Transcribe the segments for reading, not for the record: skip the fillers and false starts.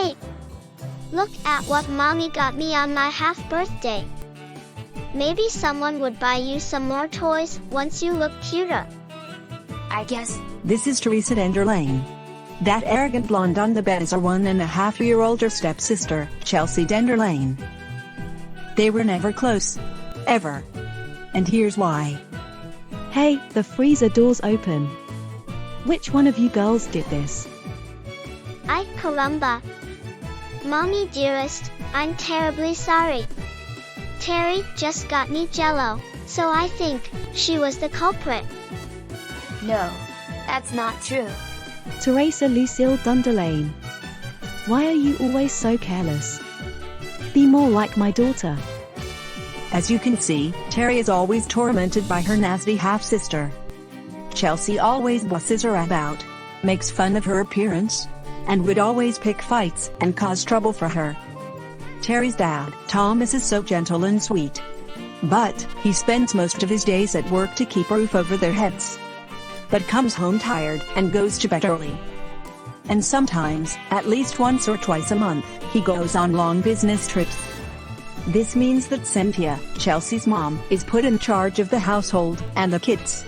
Hey! Look at what mommy got me on my half-birthday. Maybe someone would buy you some more toys once you look cuter. I guess. This is Teresa Denderlane. That arrogant blonde on the bed is her 1.5-year older stepsister, Chelsea Denderlane. They were never close. Ever. And here's why. Hey, the freezer door's open. Which one of you girls did this? Ay caramba. Mommy dearest, I'm terribly sorry. Terry just got me Jello, so I think she was the culprit. No, that's not true. Teresa Lucille Dunderlane. Why are you always so careless? Be more like my daughter. As you can see, Terry is always tormented by her nasty half-sister. Chelsea always bosses her about, makes fun of her appearance, and would always pick fights and cause trouble for her. Terry's dad, Thomas, is so gentle and sweet. But he spends most of his days at work to keep a roof over their heads. But comes home tired and goes to bed early. And sometimes, at least once or twice a month, he goes on long business trips. This means that Cynthia, Chelsea's mom, is put in charge of the household and the kids.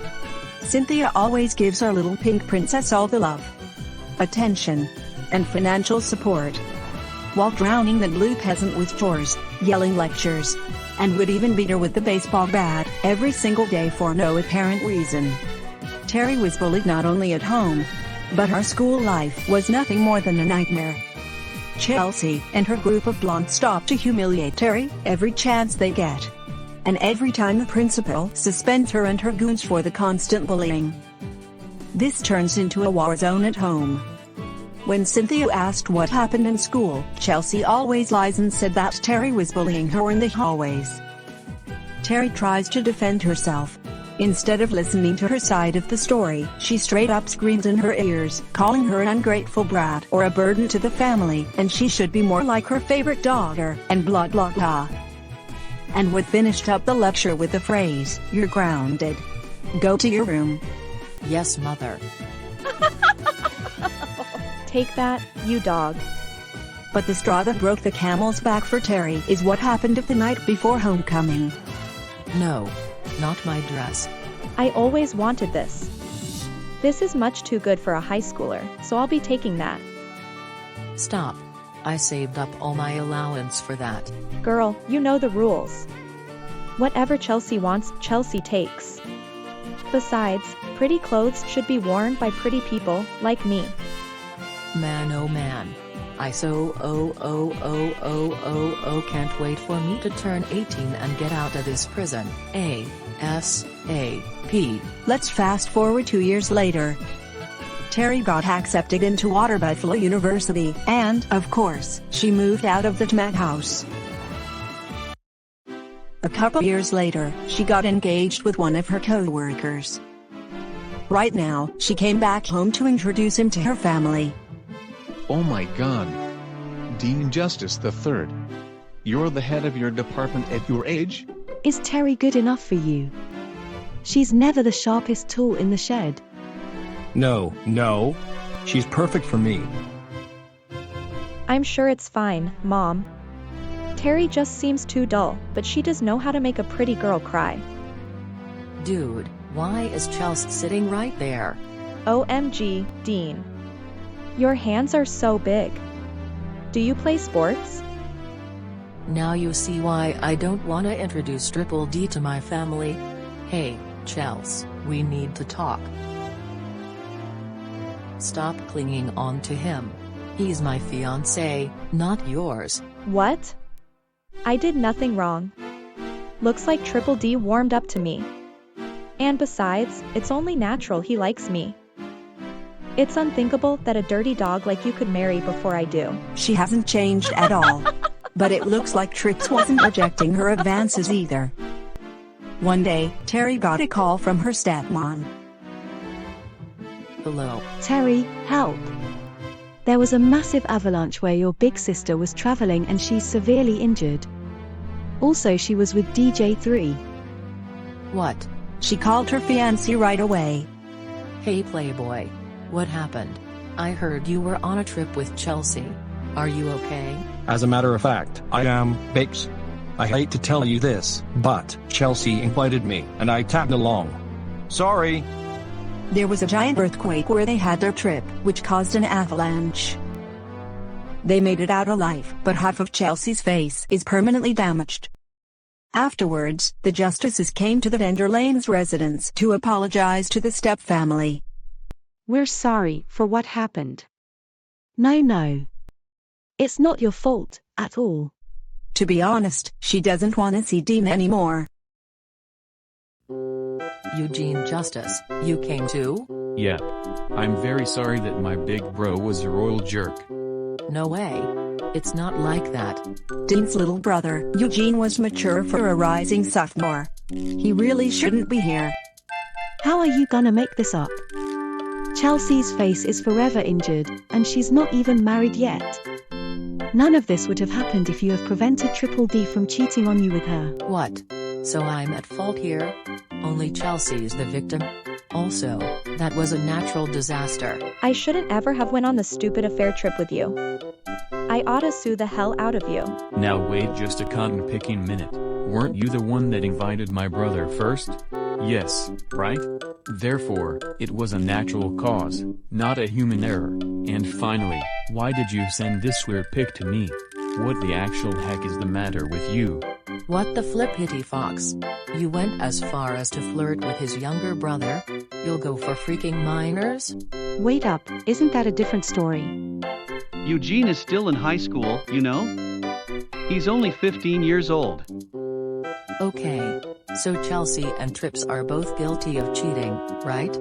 Cynthia always gives our little pink princess all the love, attention, and financial support, while drowning the blue peasant with chores, yelling lectures, and would even beat her with the baseball bat every single day for no apparent reason. Terry was bullied not only at home, but her school life was nothing more than a nightmare. Chelsea and her group of blondes stop to humiliate Terry every chance they get. And every time the principal suspends her and her goons for the constant bullying. This turns into a war zone at home. When Cynthia asked what happened in school, Chelsea always lies and said that Terry was bullying her in the hallways. Terry tries to defend herself. Instead of listening to her side of the story, she straight up screams in her ears, calling her an ungrateful brat or a burden to the family, and she should be more like her favorite daughter, and blah blah blah. And Wood finished up the lecture with the phrase, "You're grounded. Go to your room." Yes, mother. Take that, you dog. But the straw that broke the camel's back for Terry is what happened the night before homecoming. No. Not my dress. I always wanted this. This is much too good for a high schooler, so I'll be taking that. Stop. I saved up all my allowance for that. Girl, you know the rules. Whatever Chelsea wants, Chelsea takes. Besides, pretty clothes should be worn by pretty people, like me. Man, oh man. I can't wait for me to turn 18 and get out of this prison. ASAP. Let's fast forward 2 years later. Terry got accepted into Water Buffalo University, and, of course, she moved out of the Tmet house. A couple years later, she got engaged with one of her co-workers. Right now, she came back home to introduce him to her family. Oh my God. Dean Justice III. You're the head of your department at your age? Is Terry good enough for you? She's never the sharpest tool in the shed. No. She's perfect for me. I'm sure it's fine, Mom. Terry just seems too dull, but she does know how to make a pretty girl cry. Dude, why is Chelsea sitting right there? OMG, Dean. Your hands are so big. Do you play sports? Now you see why I don't want to introduce Triple D to my family. Hey, Chels, we need to talk. Stop clinging on to him. He's my fiancé, not yours. What? I did nothing wrong. Looks like Triple D warmed up to me. And besides, it's only natural he likes me. It's unthinkable that a dirty dog like you could marry before I do. She hasn't changed at all. But it looks like Trix wasn't rejecting her advances either. One day, Terry got a call from her stepmom. Hello. Terry, help. There was a massive avalanche where your big sister was traveling and she's severely injured. Also, she was with DJ3. What? She called her fiancé right away. Hey Playboy. What happened? I heard you were on a trip with Chelsea. Are you okay? As a matter of fact, I am, babes. I hate to tell you this, but Chelsea invited me, and I tagged along. Sorry. There was a giant earthquake where they had their trip, which caused an avalanche. They made it out alive, but half of Chelsea's face is permanently damaged. Afterwards, the justices came to the Vanderlane's residence to apologize to the Step family. We're sorry for what happened. No. It's not your fault at all. To be honest, she doesn't want to see Dean anymore. Eugene Justice, you came too? Yeah. I'm very sorry that my big bro was a royal jerk. No way. It's not like that. Dean's little brother, Eugene, was mature for a rising sophomore. He really shouldn't be here. How are you gonna make this up? Chelsea's face is forever injured, and she's not even married yet. None of this would have happened if you have prevented Triple D from cheating on you with her. What? So I'm at fault here? Only Chelsea's the victim? Also, that was a natural disaster. I shouldn't ever have went on the stupid affair trip with you. I oughta sue the hell out of you. Now wait just a cotton-picking minute. Weren't you the one that invited my brother first? Yes, right? Therefore, it was a natural cause, not a human error. And finally, why did you send this weird pic to me? What the actual heck is the matter with you? What the flippity fox? You went as far as to flirt with his younger brother? You'll go for freaking minors? Wait up, isn't that a different story? Eugene is still in high school, you know? He's only 15 years old. Okay. So Chelsea and Trips are both guilty of cheating, right?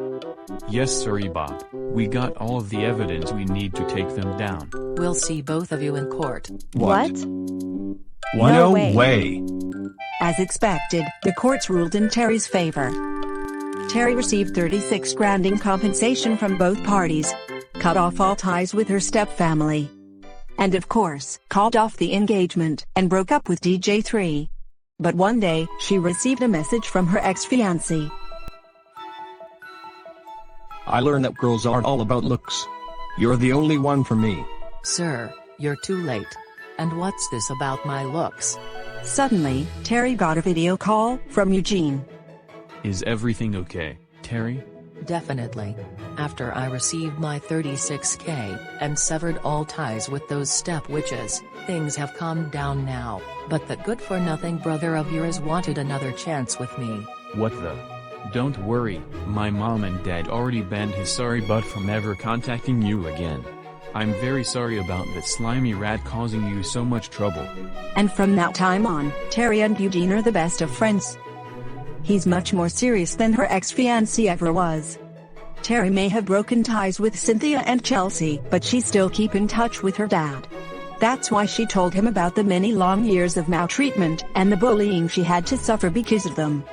Yes, sorry Bob. We got all of the evidence we need to take them down. We'll see both of you in court. What? No way. As expected, the courts ruled in Terry's favor. Terry received $36,000 in compensation from both parties, cut off all ties with her stepfamily, and of course, called off the engagement and broke up with DJ3. But one day, she received a message from her ex-fiancee. I learned that girls aren't all about looks. You're the only one for me. Sir, you're too late. And what's this about my looks? Suddenly, Terry got a video call from Eugene. Is everything okay, Terry? Definitely. After I received my $36K and severed all ties with those step witches, things have calmed down now, but that good-for-nothing brother of yours wanted another chance with me. What the? Don't worry, my mom and dad already banned his sorry butt from ever contacting you again. I'm very sorry about that slimy rat causing you so much trouble. And from that time on, Terry and Eugene are the best of friends. He's much more serious than her ex-fiancé ever was. Terry may have broken ties with Cynthia and Chelsea, but she still keep in touch with her dad. That's why she told him about the many long years of maltreatment and the bullying she had to suffer because of them.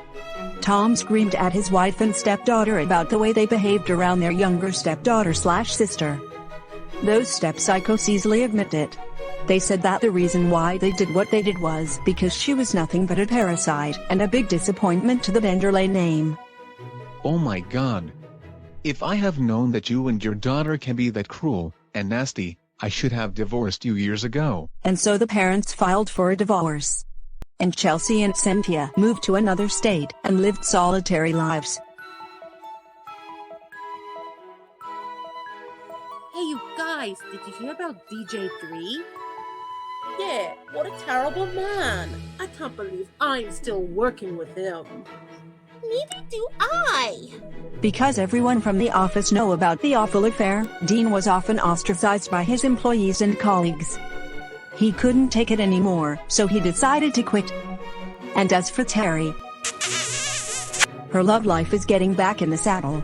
Tom screamed at his wife and stepdaughter about the way they behaved around their younger stepdaughter/sister. Those step psychos easily admit it. They said that the reason why they did what they did was because she was nothing but a parasite and a big disappointment to the Vanderlane name. Oh my god. If I have known that you and your daughter can be that cruel and nasty, I should have divorced you years ago. And so the parents filed for a divorce. And Chelsea and Cynthia moved to another state and lived solitary lives. Hey you guys, did you hear about DJ3? Yeah, what a terrible man. I can't believe I'm still working with him. Neither do I. Because everyone from the office know about the awful affair, Dean was often ostracized by his employees and colleagues. He couldn't take it anymore, so he decided to quit. And as for Terry, her love life is getting back in the saddle.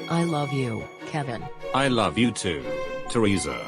I love you, Kevin. I love you too, Teresa.